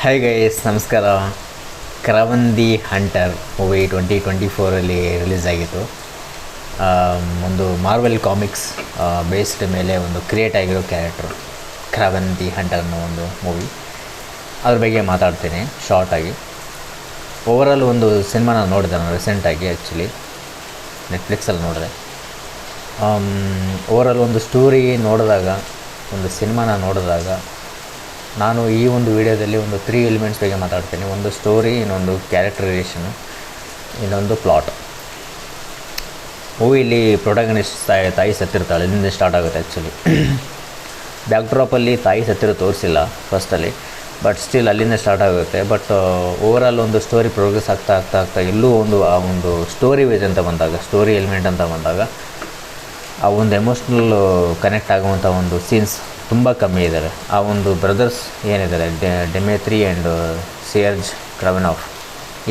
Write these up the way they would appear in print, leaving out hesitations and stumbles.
Hi guys, ನಮಸ್ಕಾರ. ಕ್ರಾವಂದಿ hunter movie 2024 release ಆಗಿತ್ತು. ಒಂದು ಮಾರ್ವೆಲ್ ಕಾಮಿಕ್ಸ್ ಬೇಸ್ಡ್ ಮೇಲೆ ಒಂದು ಕ್ರಿಯೇಟ್ ಆಗಿರೋ ಕ್ಯಾರೆಕ್ಟ್ರು ಕ್ರಾವಂದಿ ಹಂಟರ್ ಅನ್ನೋ ಒಂದು ಮೂವಿ. ಅದ್ರ ಬಗ್ಗೆ ಮಾತಾಡ್ತೀನಿ ಶಾರ್ಟಾಗಿ. ಓವರಾಲ್ ಒಂದು ಸಿನಿಮಾ ನಾನು ನೋಡಿದೆ, ನಾನು ರೀಸೆಂಟಾಗಿ ಆ್ಯಕ್ಚುಲಿ ನೆಟ್ಫ್ಲಿಕ್ಸಲ್ಲಿ ನೋಡಿದೆ. ಓವರಾಲ್ ಒಂದು ಸ್ಟೋರಿ ನೋಡಿದಾಗ, ಒಂದು ಸಿನಿಮಾನ ನೋಡಿದಾಗ, ನಾನು ಈ ಒಂದು ವಿಡಿಯೋದಲ್ಲಿ ಒಂದು 3 ಎಲಿಮೆಂಟ್ಸ್ ಬಗ್ಗೆ ಮಾತಾಡ್ತೀನಿ. ಒಂದು ಸ್ಟೋರಿ, ಇನ್ನೊಂದು ಕ್ಯಾರೆಕ್ಟರೈಸೇಷನು, ಇನ್ನೊಂದು ಪ್ಲಾಟ್. ಮೂವಿಲಿ ಪ್ರೊಟಗನಿಸ್ಟ್ ತಾಯಿ ಸತ್ತಿರ್ತಾಳೆ. ಇಲ್ಲಿಂದ ಸ್ಟಾರ್ಟ್ ಆಗುತ್ತೆ ಆ್ಯಕ್ಚುಲಿ. ಬ್ಯಾಕ್ ಡ್ರಾಪಲ್ಲಿ ತಾಯಿ ಸತ್ತಿರೋ ತೋರಿಸಿಲ್ಲ ಫಸ್ಟಲ್ಲಿ, ಬಟ್ ಸ್ಟಿಲ್ ಅಲ್ಲಿಂದ ಸ್ಟಾರ್ಟ್ ಆಗುತ್ತೆ. ಬಟ್ ಓವರಾಲ್ ಒಂದು ಸ್ಟೋರಿ ಪ್ರೋಗ್ರೆಸ್ ಆಗ್ತಾ ಎಲ್ಲೂ ಆ ಒಂದು ಸ್ಟೋರಿ ವೇಜ್ ಅಂತ ಬಂದಾಗ, ಸ್ಟೋರಿ ಎಲಿಮೆಂಟ್ ಅಂತ ಬಂದಾಗ, ಆ ಒಂದು ಎಮೋಷ್ನಲ್ ಕನೆಕ್ಟ್ ಆಗುವಂಥ ಒಂದು ಸೀನ್ಸ್ ತುಂಬ ಕಮ್ಮಿ ಇದ್ದಾರೆ. ಆ ಒಂದು ಬ್ರದರ್ಸ್ ಏನಿದ್ದಾರೆ, ಡೆಮೇತ್ರಿ ಆ್ಯಂಡ್ ಸಿಯರ್ಜ್ ಕ್ರಾವೆನಾಫ್,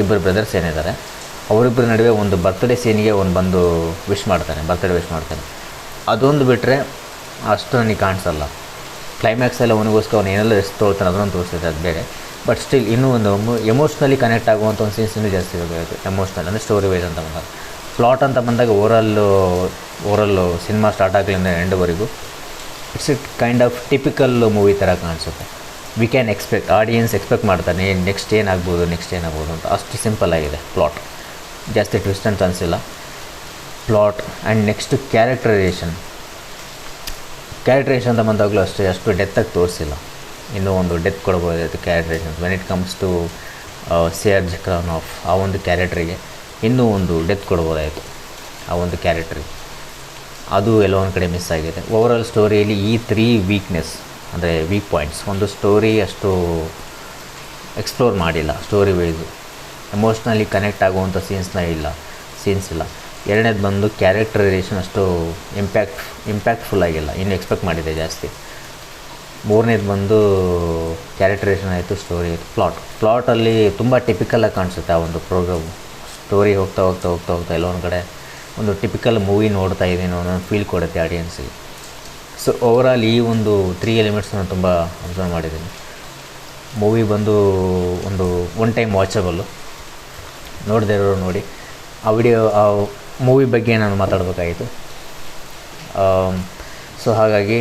ಇಬ್ಬರು ಬ್ರದರ್ಸ್ ಏನಿದ್ದಾರೆ, ಅವರಿಬ್ಬರ ನಡುವೆ ಒಂದು ಬರ್ತ್ಡೇ ಸೀನಿಗೆ ಬಂದು ಬರ್ತ್ಡೇ ವಿಶ್ ಮಾಡ್ತಾನೆ. ಅದೊಂದು ಬಿಟ್ಟರೆ ಅಷ್ಟು ನನಗೆ ಕಾಣಿಸಲ್ಲ. ಕ್ಲೈಮ್ಯಾಕ್ಸೆಲ್ಲ ಅವನಿಗೋಸ್ಕರ ಅವನು ಏನೆಲ್ಲ ಎಷ್ಟು ತೊಳ್ತಾನೆ ಅದನ್ನು ತೋರಿಸಿದೆ, ಅದು ಬೇರೆ. ಬಟ್ ಸ್ಟಿಲ್ ಇನ್ನೂ ಒಂದು ಎಮೋಷ್ನಲಿ ಕನೆಕ್ಟ್ ಆಗುವಂಥ ಒಂದು ಸೀನ್ಸ್ ಇನ್ನೂ ಜಾಸ್ತಿ ಇರಬೇಕು. ಎಮೋಷ್ನಲ್ ಅಂದರೆ ಸ್ಟೋರಿ ವೈಸ್ ಅಂತ ಬಂದಾಗ. ಪ್ಲಾಟ್ ಅಂತ ಬಂದಾಗ ಓವರಲ್ಲು ಸಿನಿಮಾ ಸ್ಟಾರ್ಟ್ ಆಗಲಿಂದ ಎಂಡ್ವರೆಗೂ it's kind of typical movie ಥರ ಕಾಣಿಸುತ್ತೆ. ವಿ ಕ್ಯಾನ್ ಆಡಿಯನ್ಸ್ ಎಕ್ಸ್ಪೆಕ್ಟ್ ಮಾಡ್ತಾನೆ ನೆಕ್ಸ್ಟ್ ಏನಾಗ್ಬೋದು ಅಂತ. ಅಷ್ಟು ಸಿಂಪಲ್ ಆಗಿದೆ ಪ್ಲಾಟ್, ಜಾಸ್ತಿ ಟ್ವಿಸ್ಟ್ ಅಂತ ಅನಿಸಿಲ್ಲ ಪ್ಲಾಟ್. ಆ್ಯಂಡ್ ನೆಕ್ಸ್ಟ್ ಕ್ಯಾರೆಕ್ಟರೈಸೇಷನ್ ಅಂತ ಬಂದಾಗಲೂ ಅಷ್ಟು ಡೆತ್ತಾಗಿ ತೋರಿಸಿಲ್ಲ. ಇನ್ನೂ ಒಂದು ಡೆತ್ ಕೊಡ್ಬೋದಾಯಿತು characterization. When it comes to Sergei Kravinoff, ಆ ಒಂದು ಕ್ಯಾರೆಕ್ಟ್ರಿಗೆ ಇನ್ನೂ ಒಂದು ಡೆತ್ ಕೊಡ್ಬೋದಾಯಿತು ಆ ಒಂದು ಕ್ಯಾರೆಕ್ಟ್ರಿಗೆ. ಅದು ಎಲ್ಲೋ ಒಂದು ಕಡೆ ಮಿಸ್ ಆಗಿದೆ. ಓವರಾಲ್ ಸ್ಟೋರಿಯಲ್ಲಿ ಈ 3 ವೀಕ್ನೆಸ್ ಅಂದರೆ ವೀಕ್ ಪಾಯಿಂಟ್ಸ್. ಒಂದು ಸ್ಟೋರಿ ಅಷ್ಟು ಎಕ್ಸ್ಪ್ಲೋರ್ ಮಾಡಿಲ್ಲ, ಸ್ಟೋರಿ ವೈಸು ಎಮೋಷ್ನಲಿ ಕನೆಕ್ಟ್ ಆಗುವಂಥ ಸೀನ್ಸ್ ಇಲ್ಲ. ಎರಡನೇದು ಬಂದು ಕ್ಯಾರೆಕ್ಟರೈಸೇಷನ್ ಅಷ್ಟು ಇಂಪ್ಯಾಕ್ಟ್ಫುಲ್ ಆಗಿಲ್ಲ, ಇನ್ನು ಎಕ್ಸ್ಪೆಕ್ಟ್ ಮಾಡಿದೆ ಜಾಸ್ತಿ. ಮೂರನೇದು ಬಂದು ಕ್ಯಾರೆಕ್ಟರೈಸೇಷನ್ ಆಯಿತು, ಸ್ಟೋರಿ ಆಯಿತು. ಪ್ಲಾಟಲ್ಲಿ ತುಂಬ ಟಿಪಿಕಲಾಗಿ ಕಾಣಿಸುತ್ತೆ ಆ ಒಂದು ಪ್ರೋಗ್ರಾಮು. ಸ್ಟೋರಿ ಹೋಗ್ತಾ ಎಲ್ಲೋ ಒಂದು ಕಡೆ ಒಂದು ಟಿಪಿಕಲ್ ಮೂವಿ ನೋಡ್ತಾ ಇದ್ದೀನಿ ಅನ್ನೋ ಫೀಲ್ ಕೊಡುತ್ತೆ ಆಡಿಯನ್ಸಿಗೆ. ಸೊ ಓವರಾಲ್ ಈ ಒಂದು 3 ಎಲಿಮೆಂಟ್ಸ್ ನಾನು ತುಂಬ ಅಬ್ಸರ್ವ್ ಮಾಡಿದ್ದೀನಿ. ಮೂವಿ ಬಂದು ಒಂದು ಒನ್ ಟೈಮ್ ವಾಚಬಲ್ಲು. ನೋಡದೇ ಇರೋರು ನೋಡಿ. ಆ ಮೂವಿ ಬಗ್ಗೆ ನಾನು ಮಾತಾಡಬೇಕಾಗಿತ್ತು. ಸೊ ಹಾಗಾಗಿ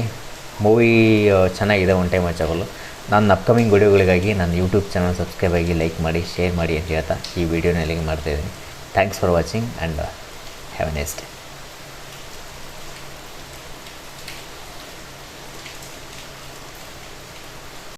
ಮೂವಿ ಚೆನ್ನಾಗಿದೆ, ಒನ್ ಟೈಮ್ ವಾಚಬಲ್ಲು. ನನ್ನ ಅಪ್ಕಮಿಂಗ್ ವಿಡಿಯೋಗಳಿಗಾಗಿ ನನ್ನ ಯೂಟ್ಯೂಬ್ ಚಾನಲ್ ಸಬ್ಸ್ಕ್ರೈಬ್ ಆಗಿ, ಲೈಕ್ ಮಾಡಿ, ಶೇರ್ ಮಾಡಿ ಅಂತ ಹೇಳ್ತಾ ಈ ವಿಡಿಯೋನ ಎಲ್ಲಿಗೆ ಮಾಡ್ತಾಯಿದ್ದೀನಿ. Thanks for watching and have A nice day.